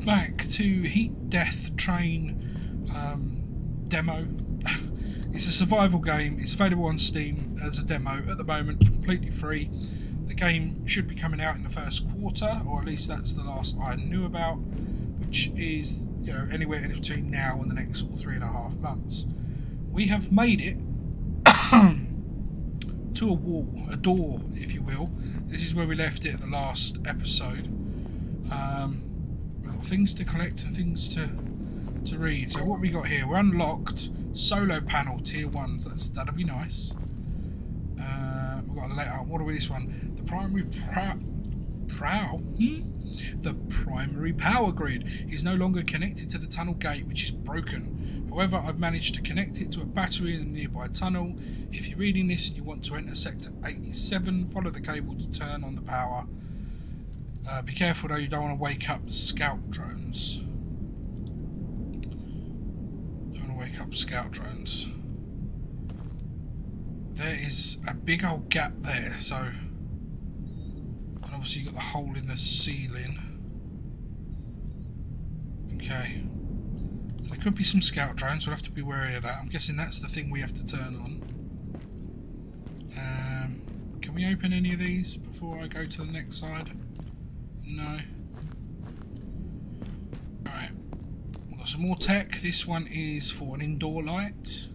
back to Heat Death Train demo. It's a survival game. It's available on Steam as a demo at the moment, completely free. The game should be coming out in the first quarter, or at least that's the last I knew about, which is, you know, anywhere in between now and the next sort of 3.5 months. We have made it to a wall, a door, if you will. This is where we left it at the last episode. We've got things to collect and things to read. So what we got here, we're unlocked solo panel tier 1s. That'll be nice. We've got a letter. What are we? This one, the primary the primary power grid is no longer connected to the tunnel gate, which is broken. However, I've managed to connect it to a battery in a nearby tunnel. If you're reading this and you want to enter sector 87, follow the cable to turn on the power. Be careful though, you don't want to wake up scout drones. Scout drones. There is a big old gap there, so, and obviously you've got the hole in the ceiling. Okay, so there could be some scout drones. We'll have to be wary of that. I'm guessing that's the thing we have to turn on. Can we open any of these before I go to the next side? No. Alright. Some more tech. This one is for an indoor light.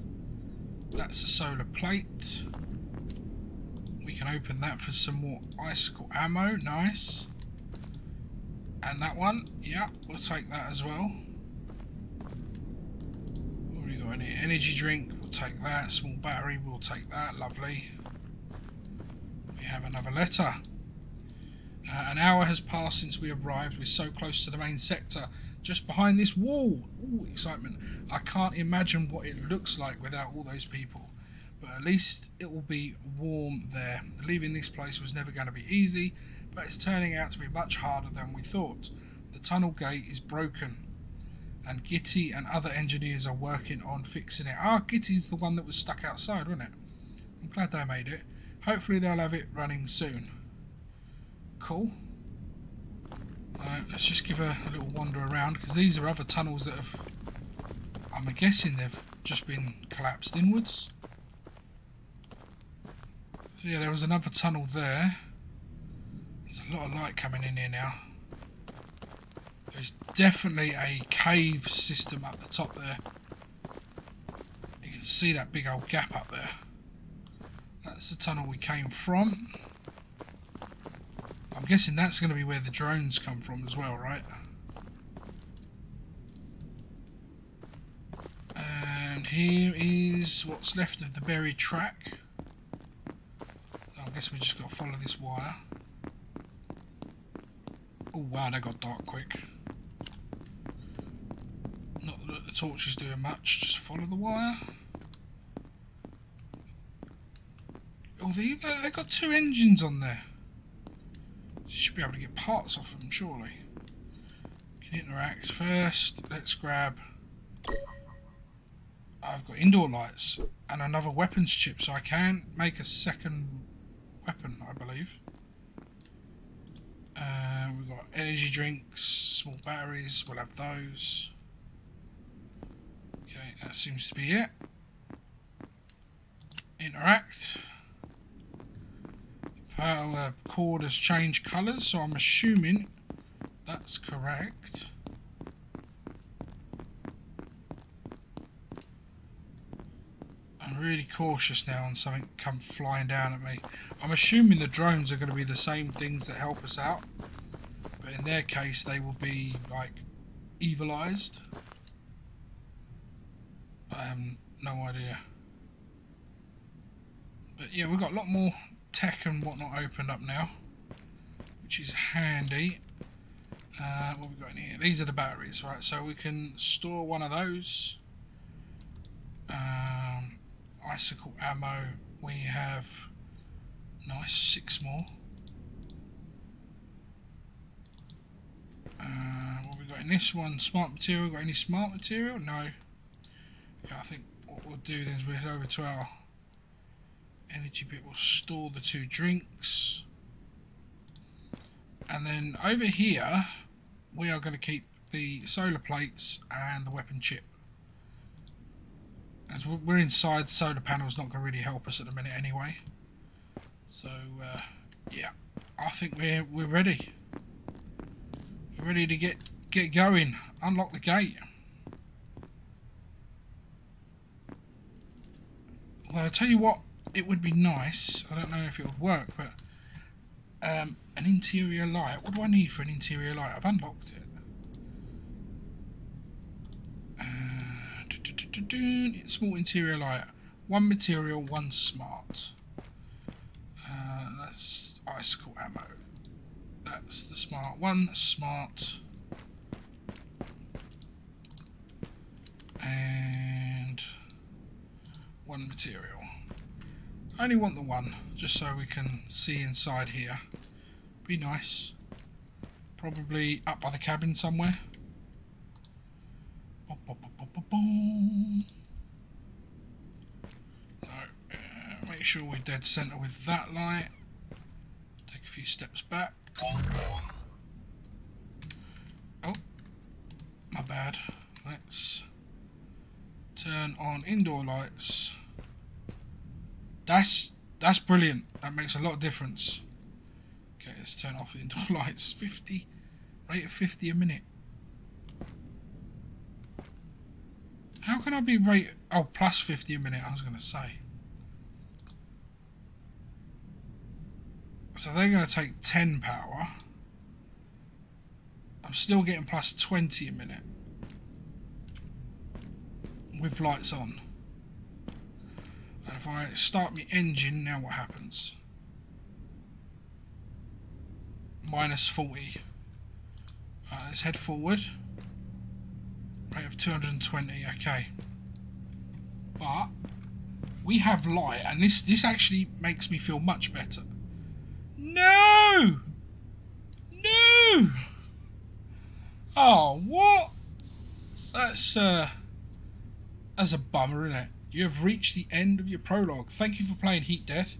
That's a solar plate. We can open that for some more icicle ammo. Nice. And that one, yeah, we'll take that as well. What have we got in here? Energy drink, we'll take that. Small battery, we'll take that. Lovely. We have another letter. An hour has passed since we arrived. We're so close to the main sector. Just behind this wall. Ooh, excitement. I can't imagine what it looks like without all those people. But at least it will be warm there. Leaving this place was never going to be easy, but it's turning out to be much harder than we thought. The tunnel gate is broken, and Gitty and other engineers are working on fixing it. Ah, Gitty's the one that was stuck outside, wasn't it? I'm glad they made it. Hopefully they'll have it running soon. Cool. Let's just give a little wander around, because these are other tunnels that have, I'm guessing they've just been collapsed inwards. So yeah, there was another tunnel there. There's a lot of light coming in here now. There's definitely a cave system up the top there. You can see that big old gap up there. That's the tunnel we came from. I'm guessing that's going to be where the drones come from as well, right? And here is what's left of the buried track. I guess we just got to follow this wire. Oh wow, they got dark quick. Not that the torch is doing much, just follow the wire. Oh, they got 2 engines on there. You should be able to get parts off them, surely. Can interact first. Let's grab. I've got indoor lights and another weapons chip, so I can make a second weapon, I believe. We've got energy drinks, small batteries. We'll have those. Okay, that seems to be it. Interact. Power cord has changed colours, so I'm assuming that's correct. I'm really cautious now on something come flying down at me. I'm assuming the drones are going to be the same things that help us out, but in their case they will be like evilized. I have no idea. But yeah, we've got a lot more tech and whatnot opened up now, which is handy. What we got in here? These are the batteries, right? So we can store one of those. Icicle ammo. We have nice 6 more. What we got in this one? Smart material. Got any smart material? No. Okay, I think what we'll do then is we'll head over to our energy bit. We'll store the 2 drinks, and then over here we are going to keep the solar plates and the weapon chip. As we're inside, the solar panel's not going to really help us at the minute anyway. So yeah, I think we're ready. We're ready to get going. Unlock the gate. Although I'll tell you what, it would be nice. I don't know if it would work, but an interior light. What do I need for an interior light? I've unlocked it. Small interior light. One material, one smart. That's icicle ammo. That's the smart one. Smart. And one material. I only want the one, just so we can see inside here. Be nice. Probably up by the cabin somewhere. Make sure we're dead centre with that light. Take a few steps back. Oh, my bad. Let's turn on indoor lights. That's brilliant. That makes a lot of difference. Okay, let's turn off the indoor lights. 50, rate of 50 a minute. How can I be rate? Oh, plus 50 a minute. I was going to say. So they're going to take 10 power. I'm still getting plus 20 a minute with lights on. And if I start my engine, now what happens? Minus 40. Let's head forward. Rate of 220, okay. But we have light, and this actually makes me feel much better. No! No! Oh, what? That's a bummer, isn't it? You have reached the end of your prologue. Thank you for playing Heat Death.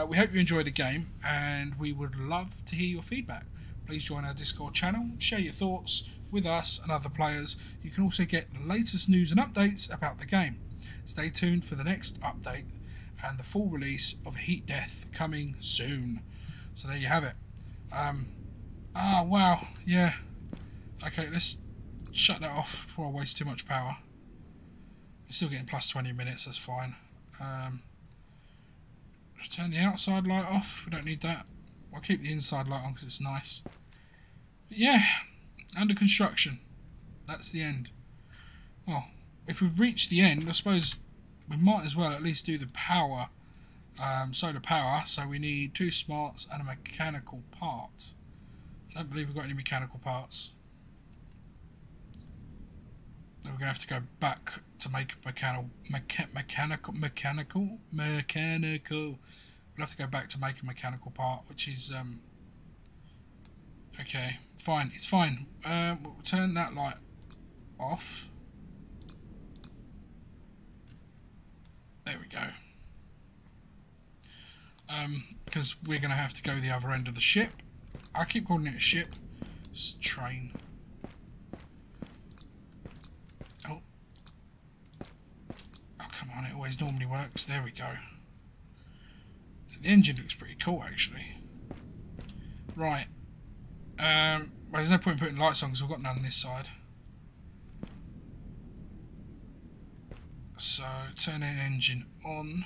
We hope you enjoyed the game, and we would love to hear your feedback. Please join our Discord channel, share your thoughts with us and other players. You can also get the latest news and updates about the game. Stay tuned for the next update and the full release of Heat Death coming soon. So there you have it. Wow, yeah. Okay, let's shut that off before I waste too much power. We're still getting plus 20 minutes, that's fine. Turn the outside light off, we don't need that. I'll keep the inside light on because it's nice. But yeah, under construction. That's the end. Well, if we've reached the end, I suppose we might as well at least do the power, solar power. So we need 2 smarts and a mechanical part. I don't believe we've got any mechanical parts. Then we're going to have to go back to make mechanical. We'll have to go back to make a mechanical part, which is okay, fine. It's fine. We'll turn that light off. There we go. Because we're going to have to go the other end of the ship. I keep calling it a ship. It's a train. Oh, come on! It always normally works. There we go. The engine looks pretty cool, actually. Right. Well, there's no point in putting lights on because we've got none on this side. So, turn the engine on.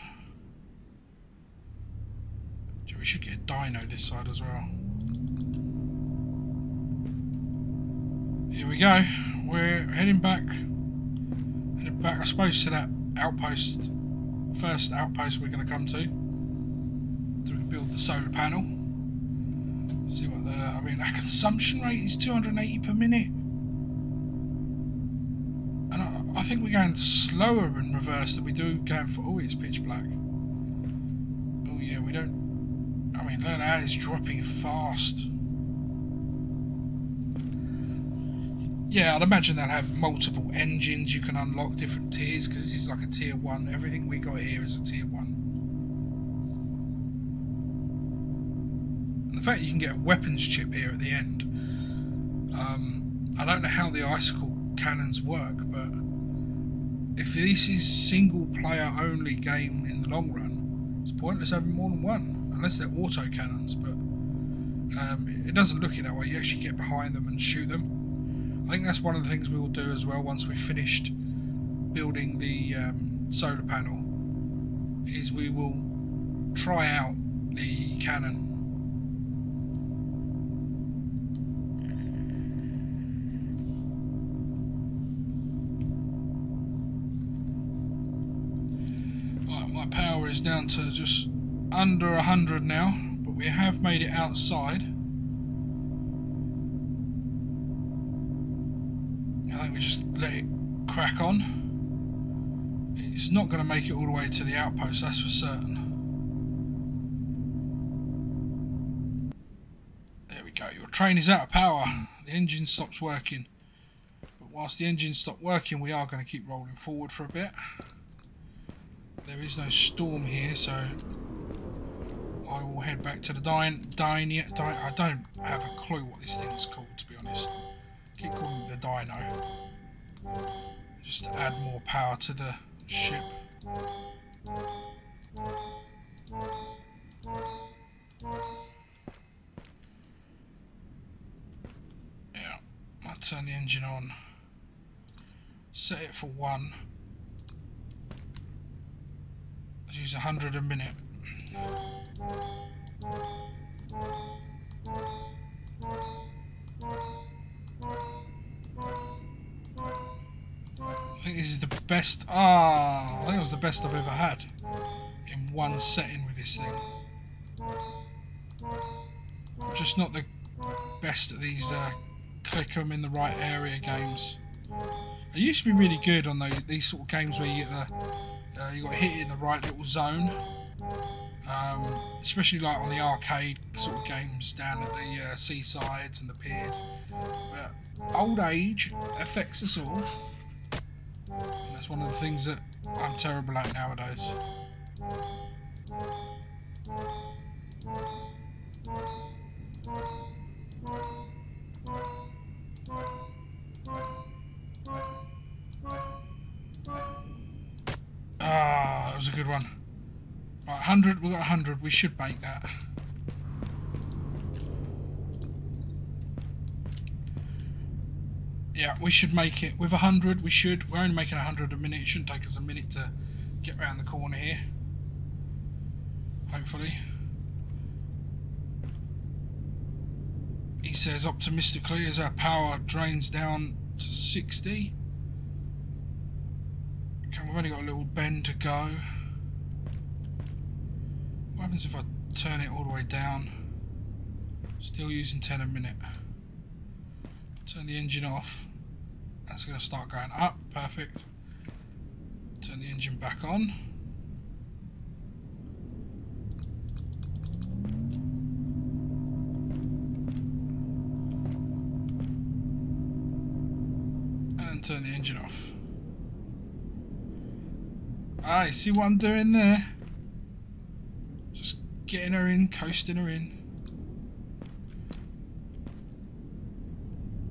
We should get a dyno this side as well. Here we go. We're heading back. I suppose, to that outpost. First outpost we're going to come to. So we can build the solar panel. See what our consumption rate is 280 per minute. And I think we're going slower in reverse than we do going for... Oh, it's pitch black. Oh yeah, we don't... look at that, it's dropping fast. Yeah, I'd imagine they'll have multiple engines. You can unlock different tiers because this is like a tier 1. Everything we got here is a tier 1. And the fact you can get a weapons chip here at the end I don't know how the icicle cannons work, but if this is single player only game in the long run, it's pointless having more than one, unless they're auto cannons, but it doesn't look it that way. You actually get behind them and shoot them. I think that's one of the things we will do as well once we've finished building the solar panel, is we will try out the cannon. Right, my power is down to just under 100 now, but we have made it outside. I think we just let it crack on. It's not going to make it all the way to the outpost, that's for certain. There we go. Your train is out of power. The engine stops working. But whilst the engine stopped working, we are going to keep rolling forward for a bit. There is no storm here, so I will head back to the I don't have a clue what this thing's called, to be honest. I keep calling it the Dino, just to add more power to the ship. Yeah, I'll turn the engine on, set it for 1. I'll use 100 a minute. I think this is the best. I think it was the best I've ever had in one setting with this thing. I'm just not the best at these click them in the right area games. I used to be really good on these sort of games where you get you got hit in the right little zone, especially like on the arcade sort of games down at the seasides and the piers. But old age affects us all. And that's one of the things that I'm terrible at nowadays. Ah, that was a good one. Right, 100, we've got 100, we should make that. Yeah, we should make it. With 100, we should. We're only making 100 a minute. It shouldn't take us a minute to get around the corner here. Hopefully. He says optimistically as our power drains down to 60. Okay, we've only got a little bend to go. What happens if I turn it all the way down? Still using 10 a minute. Turn the engine off. That's going to start going up. Perfect. Turn the engine back on. And turn the engine off. Ah, you see what I'm doing there? Just getting her in, coasting her in.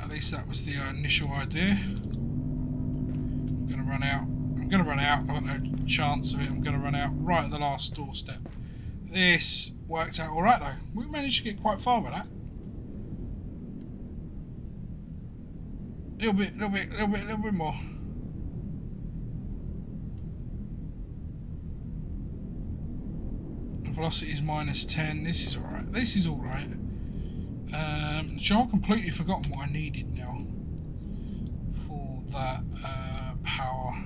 At least that was the initial idea. I'm going to run out. I've got no chance of it. I'm going to run out right at the last doorstep. This worked out alright though. We managed to get quite far with that. Little bit more. Velocity is -10. This is alright. This is alright. So I've completely forgotten what I needed now for that power.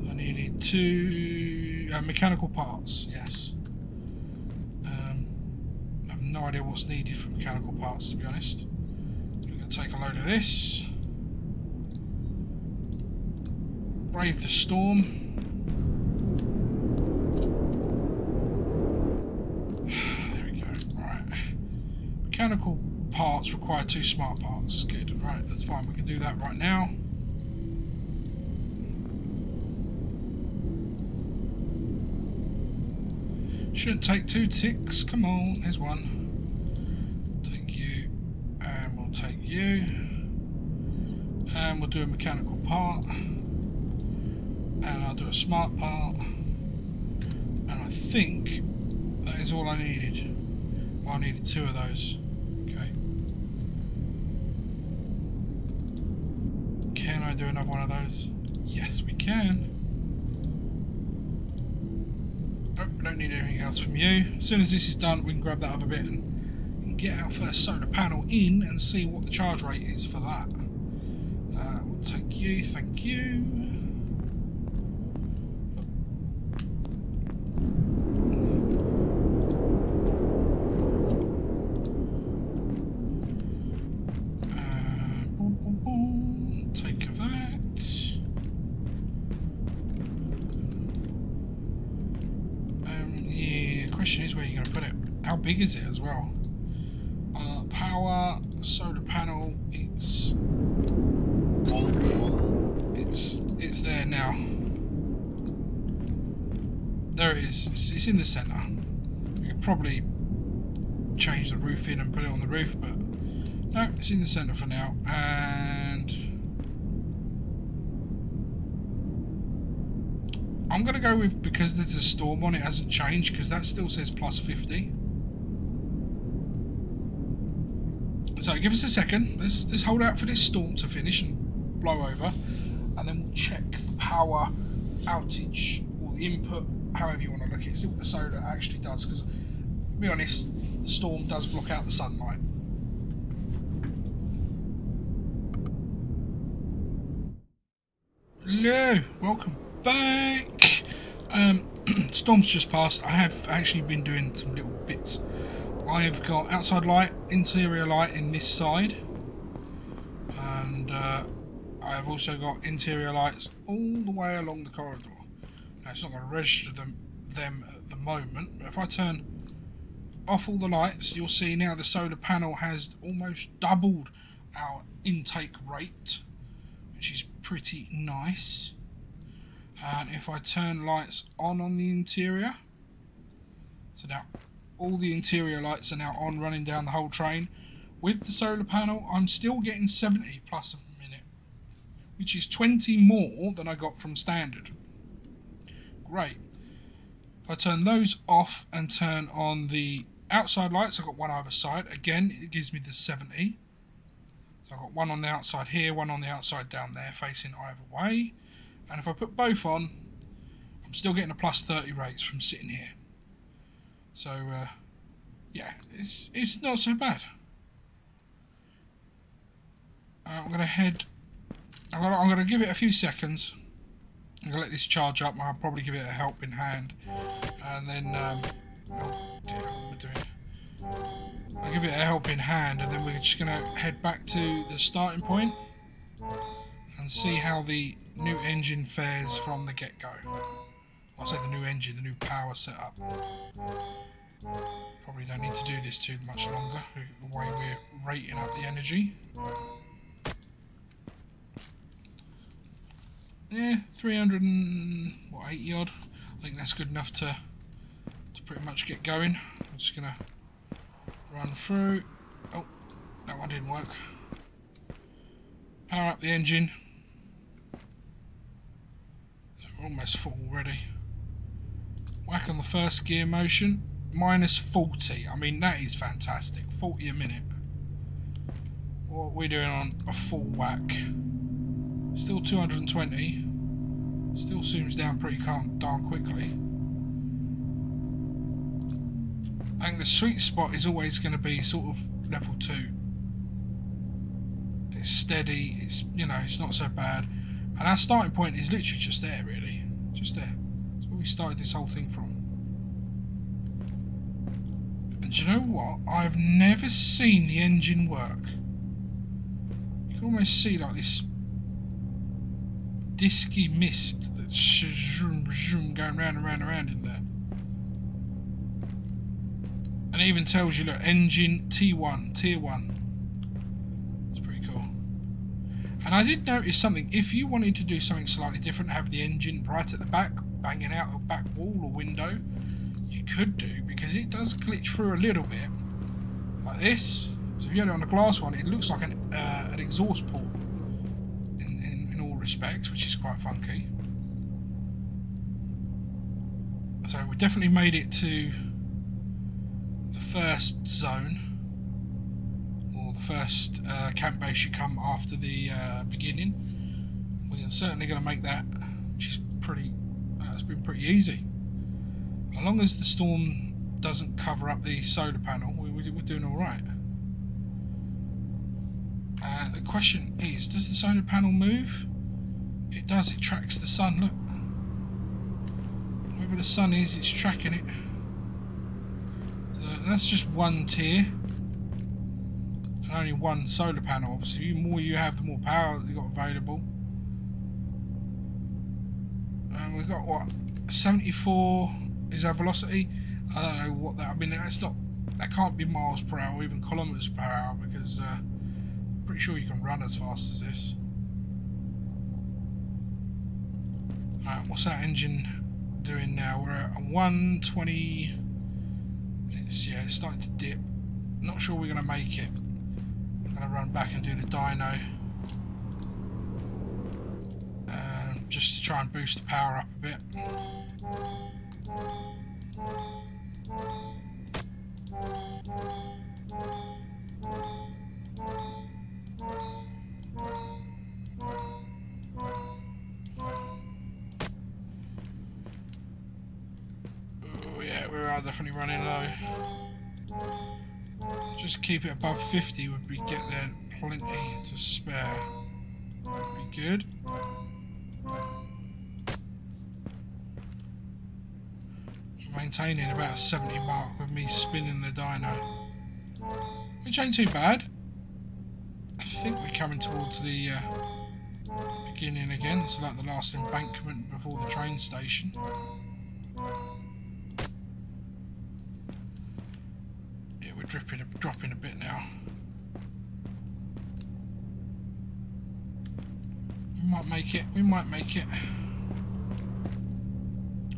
I needed 2 mechanical parts, yes. I have no idea what's needed for mechanical parts, to be honest. We're going to take a load of this. Brave the storm. Mechanical parts require 2 smart parts. Good, right, that's fine. We can do that right now. Shouldn't take 2 ticks. Come on, there's 1. Take you, and we'll take you. And we'll do a mechanical part. And I'll do a smart part. And I think that is all I needed. I needed 2 of those. Okay. Can I do another one of those? Yes, we can. Oh, we don't need anything else from you. As soon as this is done, we can grab that other bit and get our first solar panel in and see what the charge rate is for that. We'll take you, thank you. Boom, boom, boom. Take that. Yeah, the question is where you're going to put it. How big is it as well? Power, solar panel, it's there now. There it is. It's in the centre. We could probably change the roof in and put it on the roof, but no, it's in the centre for now. And I'm going to go with, because there's a storm on, it hasn't changed, because that still says plus 50. So give us a second. Let's hold out for this storm to finish and blow over, and then we'll check the power outage or the input, however you want to look at it. See what the solar actually does, because to be honest, the storm does block out the sunlight. Hello, welcome back. Storm's just passed. I have actually been doing some little bits. I've got outside light, interior light in this side, and I've also got interior lights all the way along the corridor. Now it's not going to register them at the moment, but if I turn off all the lights, you'll see now the solar panel has almost doubled our intake rate, which is pretty nice. And if I turn lights on the interior, so now all the interior lights are now on, running down the whole train. With the solar panel, I'm still getting 70 plus a minute, which is 20 more than I got from standard. Great. If I turn those off and turn on the outside lights, I've got one either side. Again, it gives me the 70. So I've got one on the outside here, one on the outside down there, facing either way. And if I put both on, I'm still getting a plus 30 rates from sitting here. So, yeah, it's not so bad. I'm going to head... I'm going to give it a few seconds. I'm going to let this charge up. I'll probably give it a helping hand. And then... oh dear, what am I doing? I'll give it a helping hand, and then we're just going to head back to the starting point and see how the new engine fares from the get-go. I'll say the new engine, the new power setup. Probably don't need to do this too much longer, the way we're rating up the energy. Yeah, 380 odd. I think that's good enough to pretty much get going. I'm just gonna run through. Oh, that one didn't work. Power up the engine. So we're almost full already. Whack on the first gear motion. Minus 40. I mean, that is fantastic. 40 a minute. What we're doing on a full whack. Still 220. Still zooms down pretty darn quickly. I think the sweet spot is always going to be sort of level 2. It's steady. It's, you know, it's not so bad. And our starting point is literally just there, really. Just there. That's where we started this whole thing from. And do you know what? I've never seen the engine work. You can almost see like this disky mist that's zoom, zoom, going round and round and round in there. And it even tells you, look, engine T1, tier 1. It's pretty cool. And I did notice something. If you wanted to do something slightly different, have the engine right at the back, banging out a back wall or window, you could do, because it does glitch through a little bit. Like this. So if you had it on the glass one, it looks like an exhaust port. respects, which is quite funky. So we definitely made it to the first zone, or the first camp base you come after the beginning. We're certainly going to make that, which is pretty. It's been pretty easy. As long as the storm doesn't cover up the solar panel, we're doing all right. The question is, does the solar panel move? It does. It tracks the sun. Look, wherever the sun is, it's tracking it. So that's just one tier, and only one solar panel. Obviously, the more you have, the more power you've got available. And we've got what, 74 is our velocity. I don't know what that. I mean, that's not. That can't be miles per hour, or even kilometers per hour, because I'm pretty sure you can run as fast as this. What's our engine doing now? We're at 120. It's starting to dip. Not sure we're going to make it. I'm going to run back and do the dyno. Just to try and boost the power up a bit. Oh yeah, we are definitely running low. Just keep it above 50 would be get there plenty to spare. Would be good. Maintaining about a 70 mark with me spinning the dyno, which ain't too bad. I think we're coming towards the beginning again. This is like the last embankment before the train station. Yeah, we're dropping a bit now. We might make it. We might make it.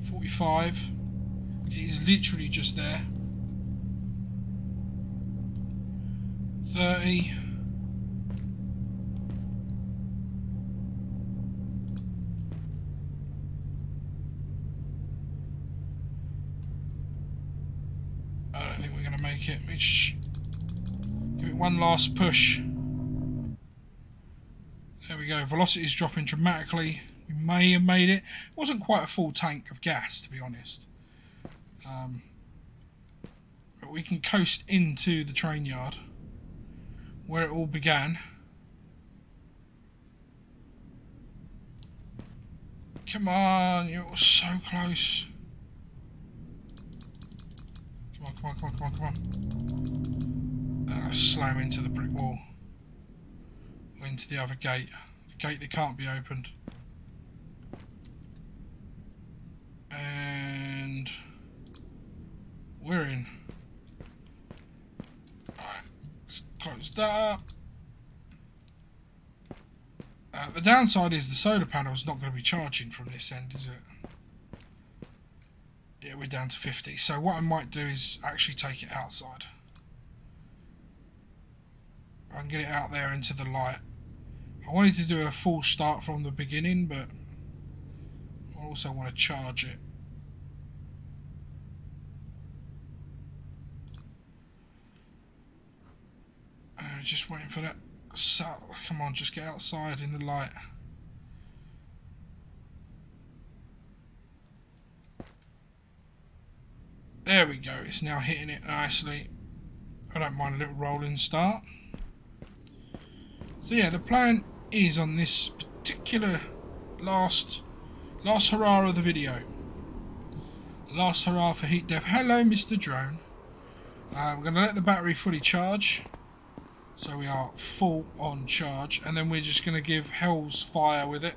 45. It is literally just there. 30. I don't think we're going to make it. Give it one last push. There we go. Velocity is dropping dramatically. We may have made it. It wasn't quite a full tank of gas, to be honest. But we can coast into the train yard where it all began. Come on, you're so close. Come on, come on, come on, come on, come on. Slam into the brick wall. Or into the other gate. The gate that can't be opened. And we're in. Alright, let's close that up. The downside is the solar panel is not going to be charging from this end, is it? Yeah, we're down to 50. So what I might do is actually take it outside. I can get it out there into the light. I wanted to do a full start from the beginning, but I also want to charge it. Just waiting for that. Come on, just get outside in the light. There we go. It's now hitting it nicely. I don't mind a little rolling start. So yeah, the plan is on this particular last hurrah of the video. Last hurrah for heat death. Hello, Mr. Drone. We're going to let the battery fully charge. So we are full on charge, and then we're just going to give hell's fire with it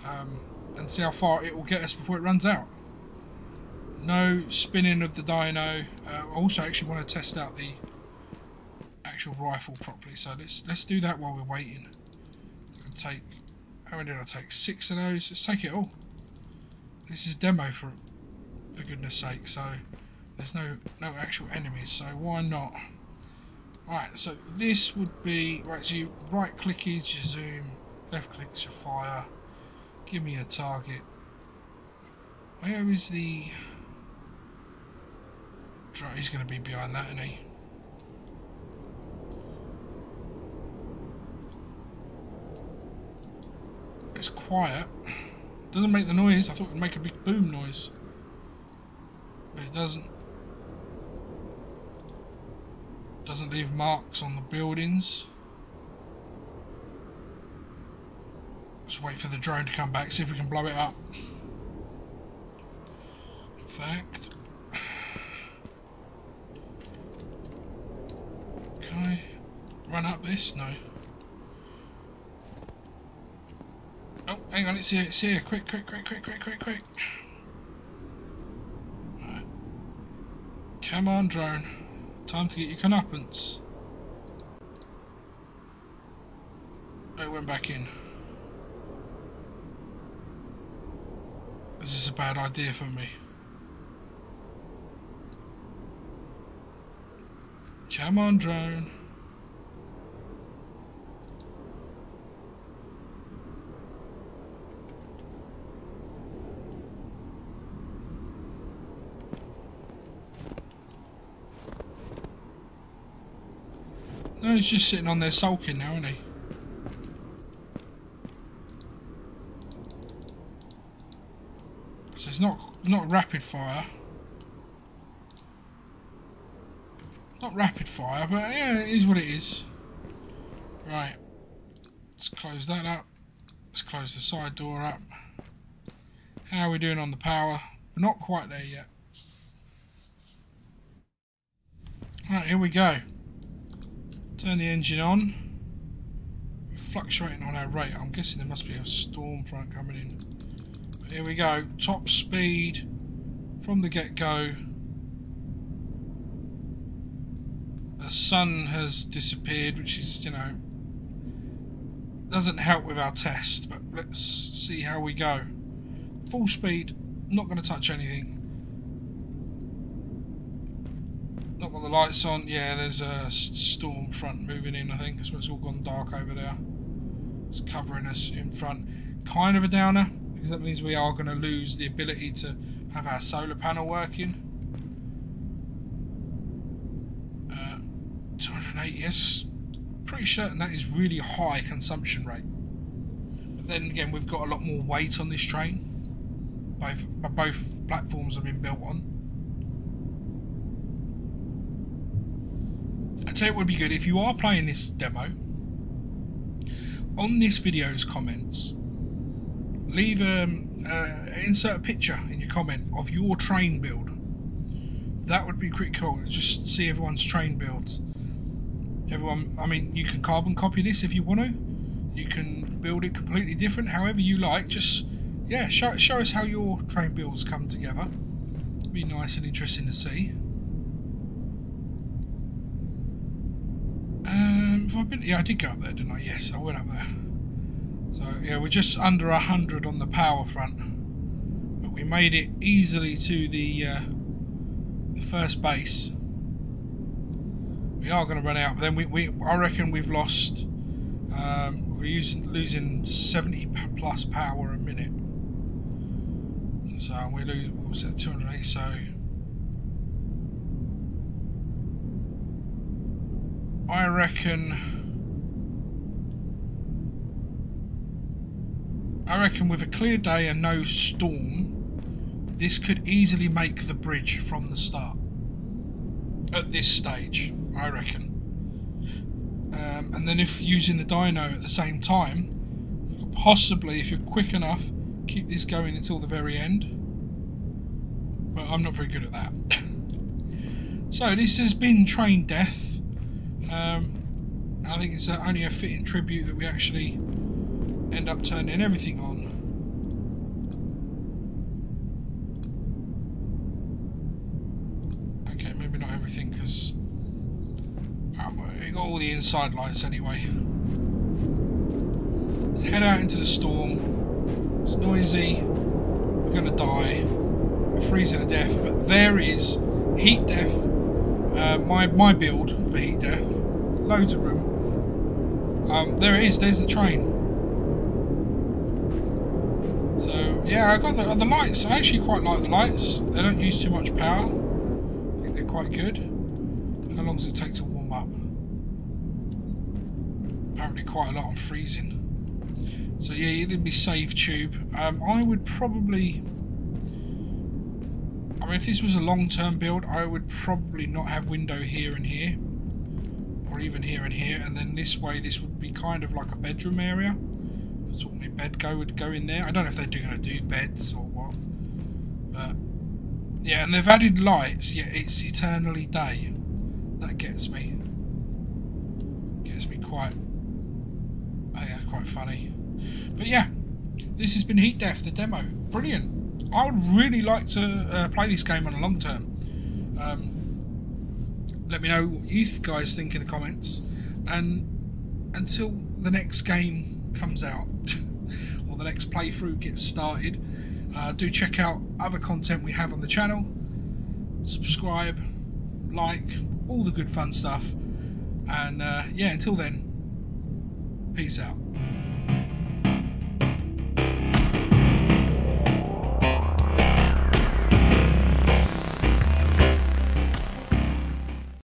and see how far it will get us before it runs out. No spinning of the dyno. I also actually want to test out the actual rifle properly, so let's do that while we're waiting. I can take, how many did I take? 6 of those. Let's take it all. This is a demo for goodness sake, so there's no actual enemies, so why not? Alright, so this would be, right, so you right click is your zoom, Left clicks your fire. Give me a target. Where is the... He's going to be behind that, isn't he? It's quiet. Doesn't make the noise. I thought it would make a big boom noise. But it doesn't. Doesn't leave marks on the buildings. Just wait for the drone to come back, see if we can blow it up. In fact, can I run up this? No. Oh, hang on, it's here, it's here. Quick, quick, quick, quick, quick, quick, quick. Right. Come on, drone. Time to get your comeuppance. Oh, it went back in. This is a bad idea for me. Come on, drone. No, he's just sitting on there sulking now, isn't he? So it's not rapid fire. Not rapid fire, but yeah, it is what it is. Right. Let's close that up. Let's close the side door up. How are we doing on the power? We're not quite there yet. Right, here we go. Turn the engine on. We're fluctuating on our rate. I'm guessing there must be a storm front coming in. But here we go. Top speed from the get-go. The sun has disappeared, which is, you know, doesn't help with our test. But let's see how we go. Full speed. Not going to touch anything. Not got the lights on. Yeah, there's a storm front moving in, I think. That's why it's all gone dark over there. It's covering us in front. Kind of a downer, because that means we are going to lose the ability to have our solar panel working. 280, yes. Pretty certain that is really high consumption rate. But then again, we've got a lot more weight on this train. Both platforms have been built on. I'd say it would be good if you are playing this demo. On this video's comments, leave insert a picture in your comment of your train build. That would be pretty cool. Just see everyone's train builds. Everyone, I mean, you can carbon copy this if you want to. You can build it completely different, however you like. Just yeah, show us how your train builds come together. It'd be nice and interesting to see. Yeah, I did go up there, didn't I? Yes, I went up there. So yeah, we're just under 100 on the power front, but we made it easily to the first base. We are going to run out, but then I reckon we've lost. We're losing 70 plus power a minute. So we lose. What was that? 280. So. I reckon with a clear day and no storm, this could easily make the bridge from the start. At this stage, I reckon. And then if using the dyno at the same time, you could possibly, if you're quick enough, keep this going until the very end. But I'm not very good at that. So this has been Train Death. I think it's only a fitting tribute that we actually end up turning everything on. Okay, maybe not everything, because we got all the inside lights anyway. Let's head out into the storm. It's noisy. We're going to die. We're freezing to death. But there is heat death. My build for heat death. Loads of room. There it is. There's the train. yeah, I got the lights. I actually quite like the lights. They don't use too much power. I think they're quite good. How long does it take to warm up? Apparently quite a lot. I'm freezing. So yeah, there'd be save tube. I would probably... I mean, if this was a long-term build, I would probably not have window here and here. Or even here and here. And then this way, this would be kind of like a bedroom area. That's what my bed would go in there. I don't know if they're going to do beds or what. But yeah, and they've added lights, yet it's eternally day. That gets me. Gets me quite... Oh yeah, quite funny. But yeah, this has been Heat Death, the demo. Brilliant. I would really like to play this game on a long term. Let me know what you guys think in the comments. And until the next game comes out, or the next playthrough gets started, do check out other content we have on the channel. Subscribe, like, all the good fun stuff. And yeah, until then, peace out.